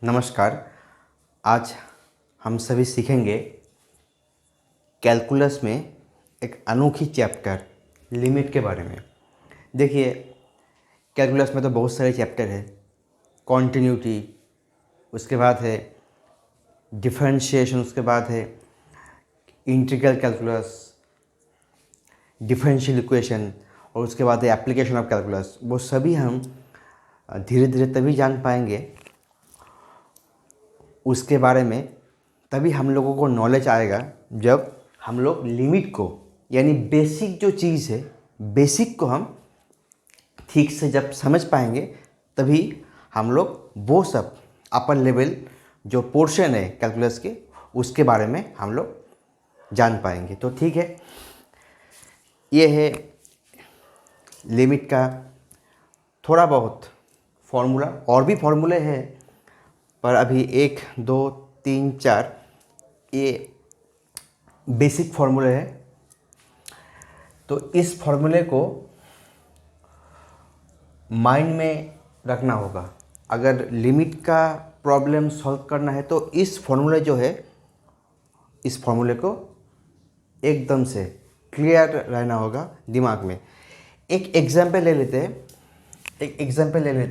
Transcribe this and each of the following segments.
नमस्कार। आज हम सभी सीखेंगे कैलकुलस में एक अनोखी चैप्टर लिमिट के बारे में। देखिए, कैलकुलस में तो बहुत सारे चैप्टर हैं। कॉन्टिन्यूटी, उसके बाद है डिफरेंशिएशन, उसके बाद है इंटीग्रल कैलकुलस, डिफरेंशियल इक्वेशन और उसके बाद है एप्लीकेशन ऑफ कैलकुलस। वो सभी हम धीरे धीरे तभी जान पाएंगे उसके बारे में, तभी हम लोगों को नॉलेज आएगा जब हम लोग लिमिट को, यानी बेसिक जो चीज़ है, बेसिक को हम ठीक से जब समझ पाएंगे, तभी हम लोग वो सब अपर लेवल जो पोर्शन है कैलकुलस के, उसके बारे में हम लोग जान पाएंगे। तो ठीक है, ये है लिमिट का थोड़ा बहुत फॉर्मूला। और भी फॉर्मूले हैं, पर अभी 1 2 3 4 ये बेसिक फॉर्मूले हैं। तो इस फॉर्मूले को माइंड में रखना होगा। अगर लिमिट का प्रॉब्लम सॉल्व करना है तो इस फॉर्मूले जो है, इस फॉर्मूले को एकदम से क्लियर रहना होगा दिमाग में। एक एग्जांपल ले लेते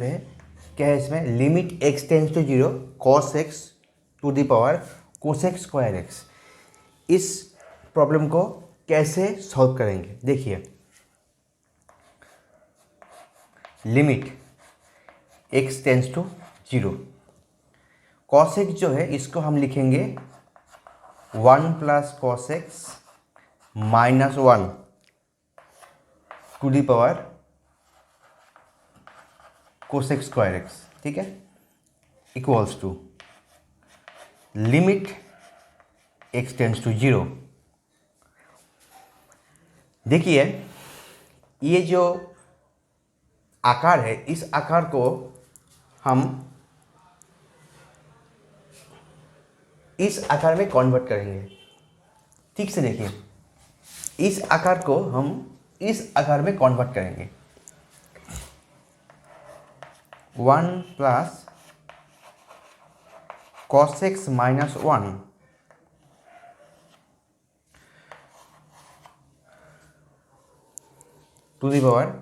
हैं। क्या है इसमें? Limit x tends to 0 cos x to the power cosec square x। इस प्रॉब्लम को कैसे सॉल्व करेंगे, देखिए। Limit x tends to 0, cos x जो है इसको हम लिखेंगे 1 plus cos x minus 1 to the power cosec square x, ठीक है, equals to limit x tends to 0। देखिए, ये जो आकार है, इस आकार को हम इस आकार में कन्वर्ट करेंगे। ठीक से देखिए, इस आकार को हम इस आकार में कन्वर्ट करेंगे। 1 plus cos x minus 1 to the power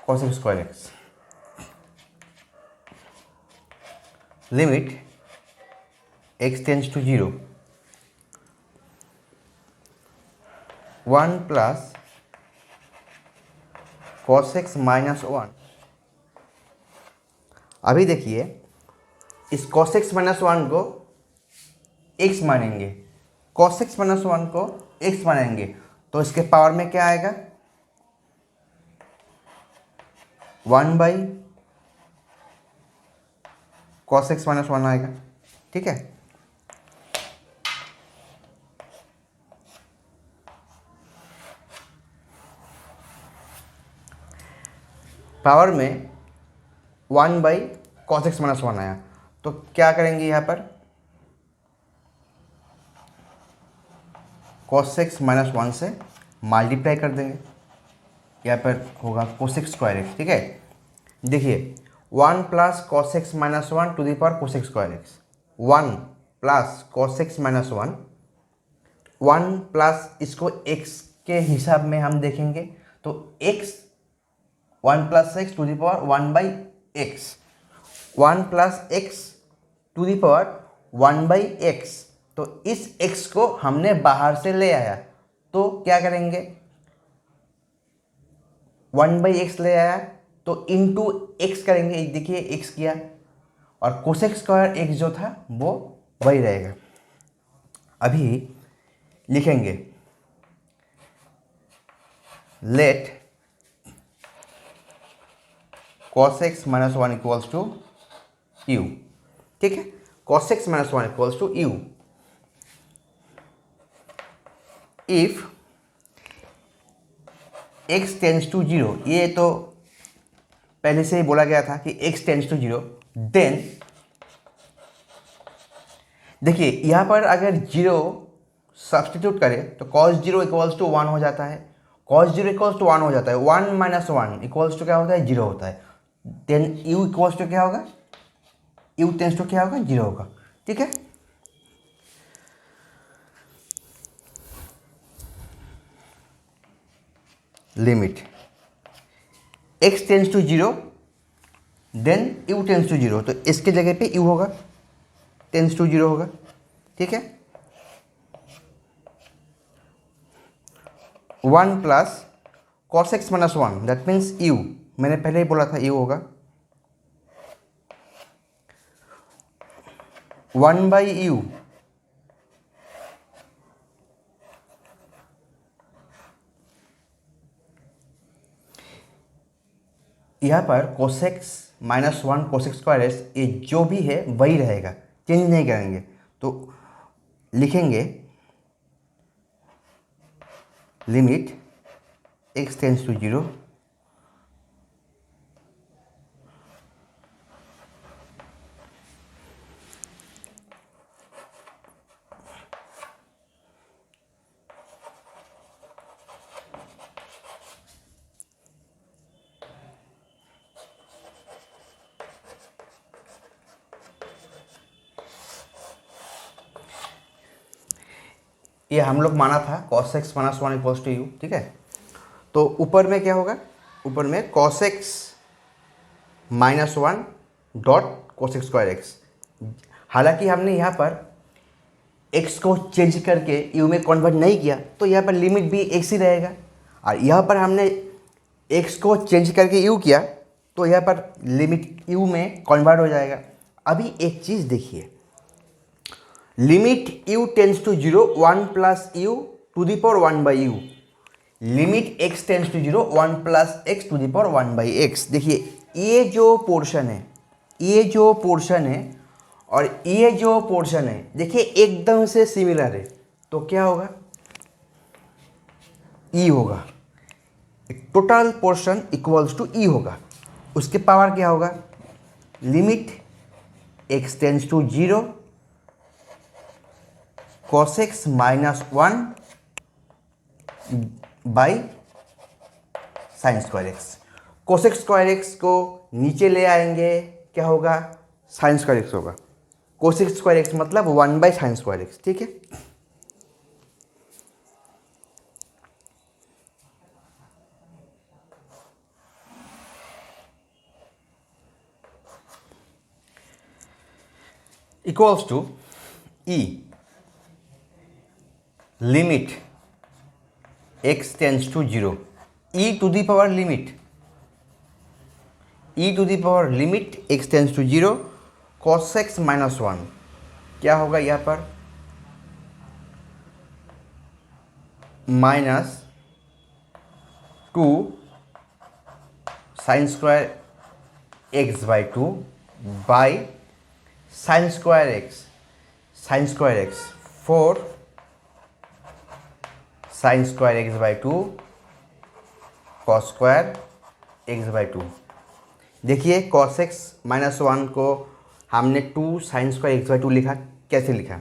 cosec square x। Limit x tends to 0, 1 plus cos x minus 1। अभी देखिए, इस cos x माइनस 1 को x मानेंगे, cos x माइनस 1 को x मानेंगे, तो इसके पावर में क्या आएगा? 1 बाई cos x माइनस 1 आएगा, ठीक है। पावर में 1 बाई cos x माइनस 1 आया, तो क्या करेंगे यहाँ पर? cos x माइनस 1 से मल्टीप्लाई कर देंगे, यहाँ पर होगा cosec स्क्वायर x, ठीक है। देखिए, 1 plus cos x minus 1 to the power cosec square x, 1 plus cos x minus 1, 1 plus इसको x के हिसाब में हम देखेंगे तो x 1 plus x to the power 1 by x, 1 plus x to the power 1 by x। तो इस x को हमने बाहर से ले आया, तो क्या करेंगे? 1 बाई एक्स ले आया तो इंटू एक्स करेंगे। देखिए, x किया और कोसेक स्क्वायर x जो था वो वही रहेगा। अभी लिखेंगे let cos x minus 1 equals to u, ठीक है। cos x minus 1 equals to u if x tends to 0। ये तो पहले से ही बोला गया था कि x टेंस टू 0, देन देखिए यहाँ पर अगर 0 सब्सटीट्यूट करें तो cos 0 इक्वल्स टू 1 हो जाता है, cos 0 इक्वल्स टू 1 हो जाता है। 1 माइनस 1 इक्वल्स टू क्या होता है? 0 होता है। देन यू इक्वल्स टू क्या होगा, यू टेंस टू क्या होगा, 0 होगा। ठीक है, limit x tends to 0 then u tends to 0, तो इसके जगह पे यू होगा, टेंस टू 0 होगा। ठीक है, 1 plus cos x minus 1 that means you, मैंने पहले ही बोला था यू होगा 1 बाई यू, यहाँ पर cos x minus 1 cos x square S, ये जो भी है वही रहेगा, चेंज नहीं करेंगे। तो लिखेंगे लिमिट x टेंस टू 0 ये हम लोग माना था cos x minus 1 equals to u. ठीक है, तो ऊपर में क्या होगा, ऊपर में cos x minus 1 dot cos x square x. हालांकि हमने यहाँ पर x को चेंज करके u में कन्वर्ट नहीं किया, तो यहाँ पर लिमिट भी x ही रहेगा, और यहाँ पर हमने x को चेंज करके u किया, तो यहाँ पर लिमिट u में कन्वर्ट हो जाएगा। अभी एक चीज़ देखिए, limit u tends to 0 1 plus u to the power 1 by u, limit x tends to 0 1 plus x to the power 1 by x. देखिए ये जो पोर्शन है, ये जो पोर्शन है और ये जो पोर्शन है, देखिए एकदम से सिमिलर है, तो क्या होगा, e होगा, total portion equals to e होगा। उसके पावर क्या होगा, limit x tends to 0 cos x minus 1 by sine square x. cos x square x को नीचे ले आएंगे, क्या होगा, साइन स्क्वायर एक्स होगा। cos x स्क्वायर एक्स मतलब 1 बाई साइन स्क्वायर एक्स। ठीक है, equals to e limit x tends to 0 e to the power limit, e to the power limit x tends to 0 cos x minus 1, क्या होगा यहाँ पर, minus 2 sine square x by 2 by sine square x, sine square x 4 sine square x by 2 cos square x by 2। देखिए cos x minus 1 को हमने 2 sine square x by 2 लिखा, कैसे लिखा,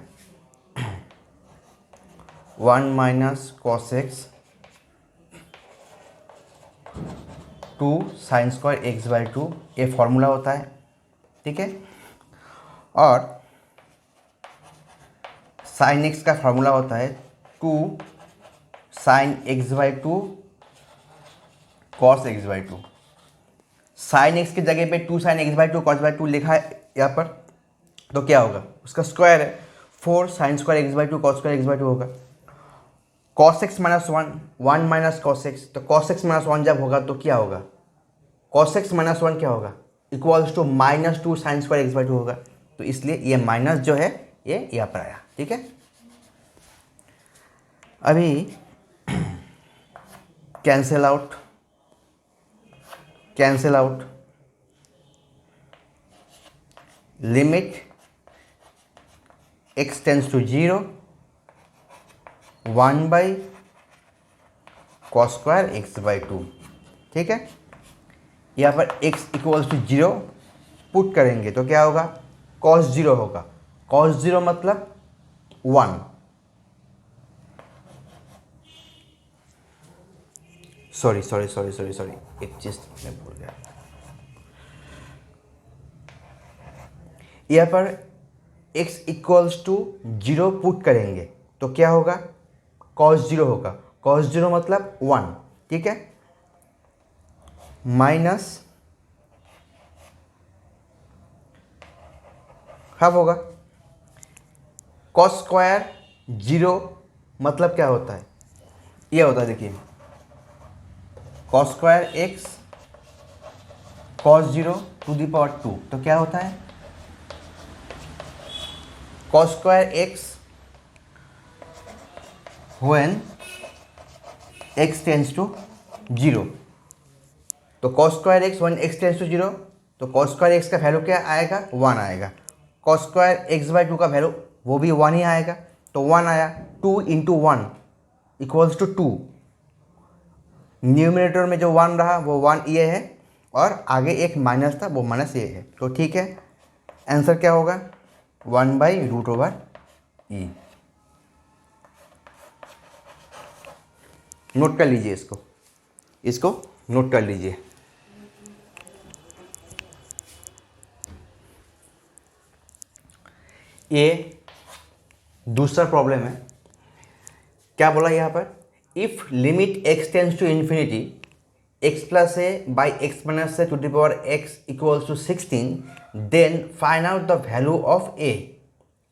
1 minus cos x 2 sine square x by 2, ये formula होता है। ठीक है, और साइन एक्स का फॉर्मूला होता है 2 sine x by 2 cos x by 2। Sine x की जगह पे 2 sine x by 2 cos by 2 लिखा है यहाँ पर, तो क्या होगा, उसका स्क्वायर है 4 sine square x by 2 cos square x by 2 होगा। Cos x minus 1 1 minus cos x, तो कॉस एक्स माइनस 1 जब होगा तो क्या होगा, कॉस एक्स माइनस 1 क्या होगा, equals to minus 2 sine square x by 2 होगा। तो इसलिए ये माइनस जो है ये यहाँ पर आया। ठीक है, अभी cancel out, cancel out, limit x tends to 0 1 by cos square x by 2। ठीक है, यहाँ पर x इक्वल्स टू 0 पुट करेंगे तो क्या होगा, cos 0 होगा, cos 0 मतलब 1, सॉरी एक चीज़ मैं भूल गया, यहाँ पर x इक्वल्स टू 0 पुट करेंगे तो क्या होगा, cos 0 होगा। cos 0 मतलब 1, ठीक है, माइनस कब होगा, cos स्क्वायर 0 मतलब क्या होता है, ये होता है, देखिए cos square x cos 0 to the power 2, तो क्या होता है cos square x when x tends to 0, तो cos square x when x tends to 0, तो cos स्क्वायर x का वैल्यू क्या आएगा, 1 आएगा। cos स्क्वायर x/2 का वैल्यू वो भी 1 ही आएगा, तो 1 आया, 2 इंटू 1 इक्वल्स टू 2, न्यूमिनेटर में जो 1 रहा वो 1 ये है, और आगे एक माइनस था वो माइनस ये है, तो ठीक है, आंसर क्या होगा 1/√e। नोट कर लीजिए, इसको नोट कर लीजिए। ये दूसरा प्रॉब्लम है, क्या बोला यहाँ पर, if limit x tends to infinity x plus a by x minus a to the power x equals to 16 then find out the value of a।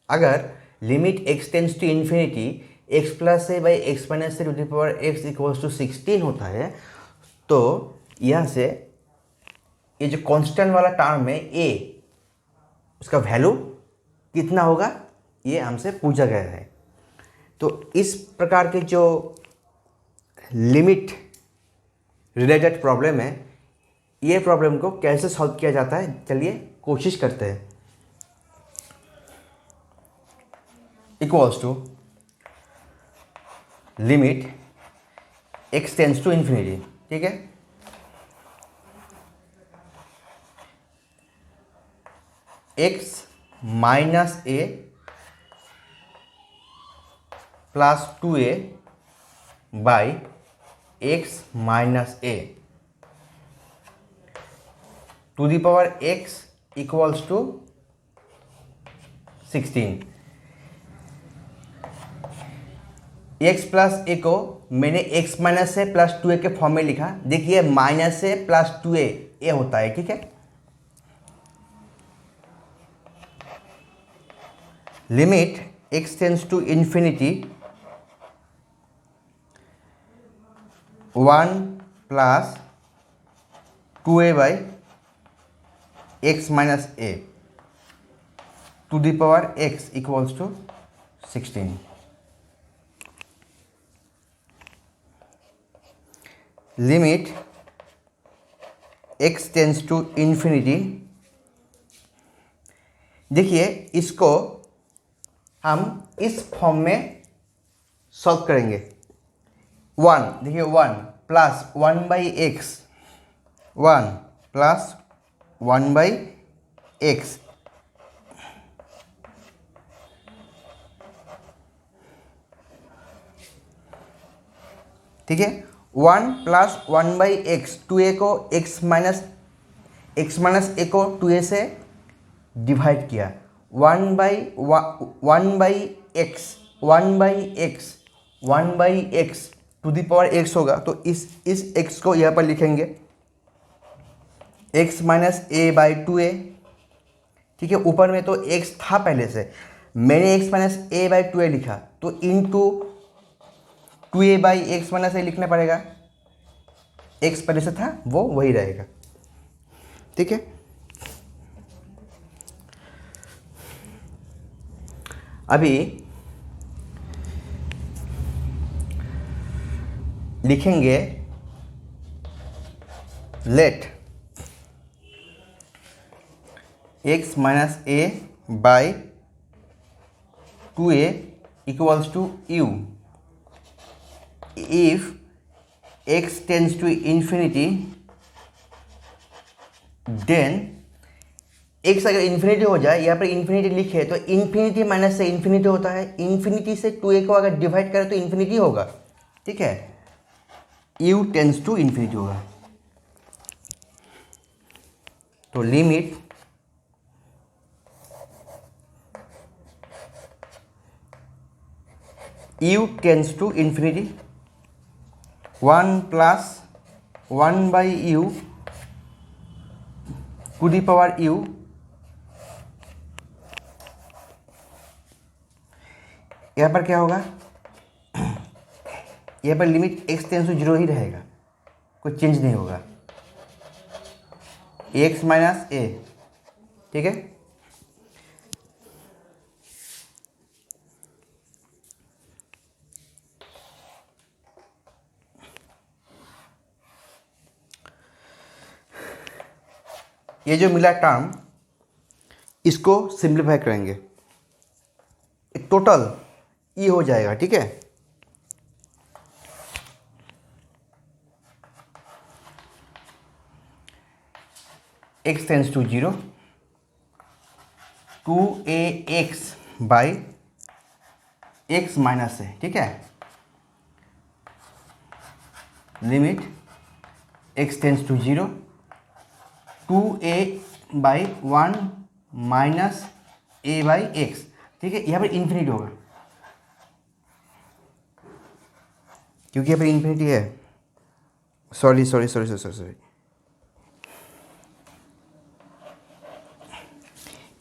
अगर limit x tends to infinity x plus a by x minus a to the power x equals to 16 होता है, तो यहाँ से ये जो constant वाला term है a, उसका वैल्यू कितना होगा ये हमसे पूछा गया है। तो इस प्रकार के जो लिमिट रिलेटेड प्रॉब्लम है, ये प्रॉब्लम को कैसे सॉल्व किया जाता है, चलिए कोशिश करते हैं। Equals to limit x tends to infinity, ठीक है, x minus a plus 2a by x minus a to the power x equals to 16। x plus a को मैंने x minus a plus 2a के फॉर्म में लिखा, देखिए minus a plus 2a ये होता है, ठीक है। Limit x tends to infinity 1 plus 2a by x minus a to the power x equals to 16। Limit x tends to infinity, देखिए इसको हम इस फॉर्म में सॉल्व करेंगे। 1 देखिए 1 plus 1 by x, 1 plus 1 by x, ठीक है, 1 प्लस 1 बाई एक्स, 2a को x माइनस ए को 2a से डिवाइड किया, 1 by x to the power x होगा, तो इस x को यहाँ पर लिखेंगे x minus a by 2a, ठीक है, ऊपर में तो x था पहले से, मैंने x minus a by 2a लिखा, तो into 2a by x minus a लिखना पड़ेगा, x पहले से था वो वही रहेगा, ठीक है। अभी लिखेंगे let x minus a by 2a equals to u if x tends to infinity, then x अगर इन्फिनिटी हो जाए, यहाँ पर इन्फिनिटी लिखे तो इन्फिनिटी माइनस से इन्फिनिटी होता है, इन्फिनिटी से 2a को अगर डिवाइड करें तो इन्फिनिटी होगा, ठीक है, u टेंस टू इन्फिनिटी होगा। तो limit u tends to infinity, 1 plus 1 by u to the power u, यहाँ पर क्या होगा, यहाँ पर लिमिट x टेंस टू 0 ही रहेगा, कोई चेंज नहीं होगा, x माइनस ए, ठीक है। ये जो मिला टर्म, इसको सिंप्लीफाई करेंगे, टोटल ई हो जाएगा, ठीक है। x tends to 0, 2ax by x minus a, ठीक है। Limit x tends to 0, 2a by 1 minus a by x, ठीक है। यहाँ पर इन्फिनिटी होगा, क्योंकि यहाँ पर इन्फिनिटी है, सॉरी,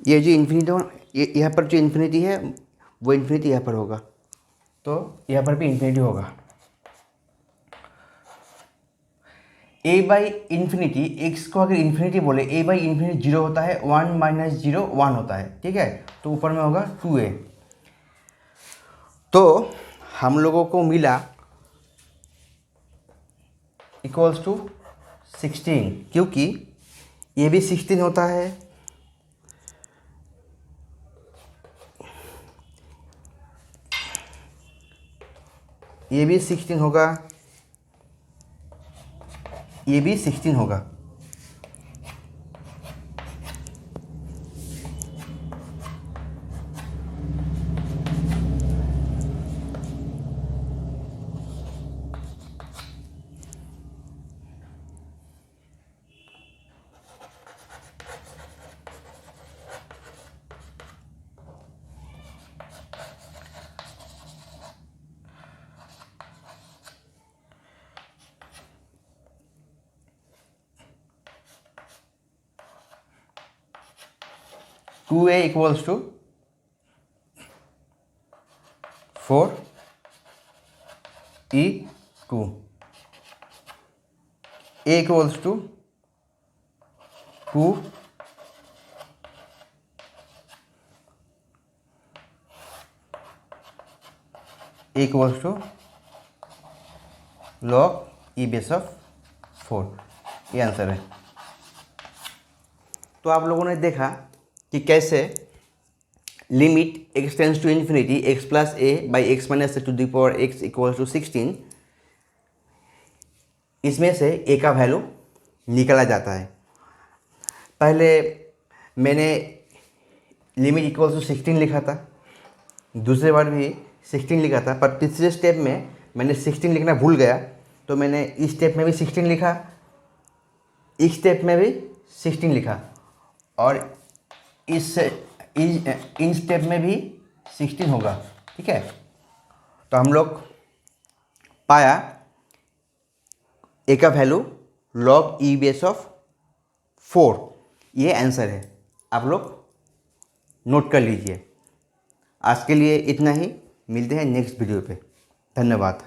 ये जो इन्फिनिटी, ये यहाँ पर जो इन्फिनिटी है वो इन्फिनिटी यहाँ पर होगा, तो यहाँ पर भी इन्फिनिटी होगा। a बाई इन्फिनिटी, एक्स को अगर इन्फिनिटी बोले, a बाई इन्फिनिटी 0 होता है, 1 माइनस 0 1 होता है, ठीक है। तो ऊपर में होगा 2a। तो हम लोगों को मिला इक्वल्स टू 16, क्योंकि ये भी 16 होता है, ये भी 16 होगा, ये भी 16 होगा। Two a equals to 4 e 2, a equals to 2 a equals to log e base of 4, ये आंसर है। तो आप लोगों ने देखा कि कैसे limit x tends to infinity x plus a by x minus a to the power x equals to 16, इसमें से a का वैल्यू निकाला जाता है। पहले मैंने लिमिट इक्वल्स टू 16 लिखा था, दूसरे बार भी 16 लिखा था, पर तीसरे स्टेप में मैंने 16 लिखना भूल गया, तो मैंने इस स्टेप में भी 16 लिखा, इस स्टेप में भी 16 लिखा, और इन स्टेप में भी 16 होगा, ठीक है। तो हम लोग पाया ए का value log e base of 4, ये आंसर है, आप लोग नोट कर लीजिए। आज के लिए इतना ही, मिलते हैं नेक्स्ट वीडियो पे, धन्यवाद।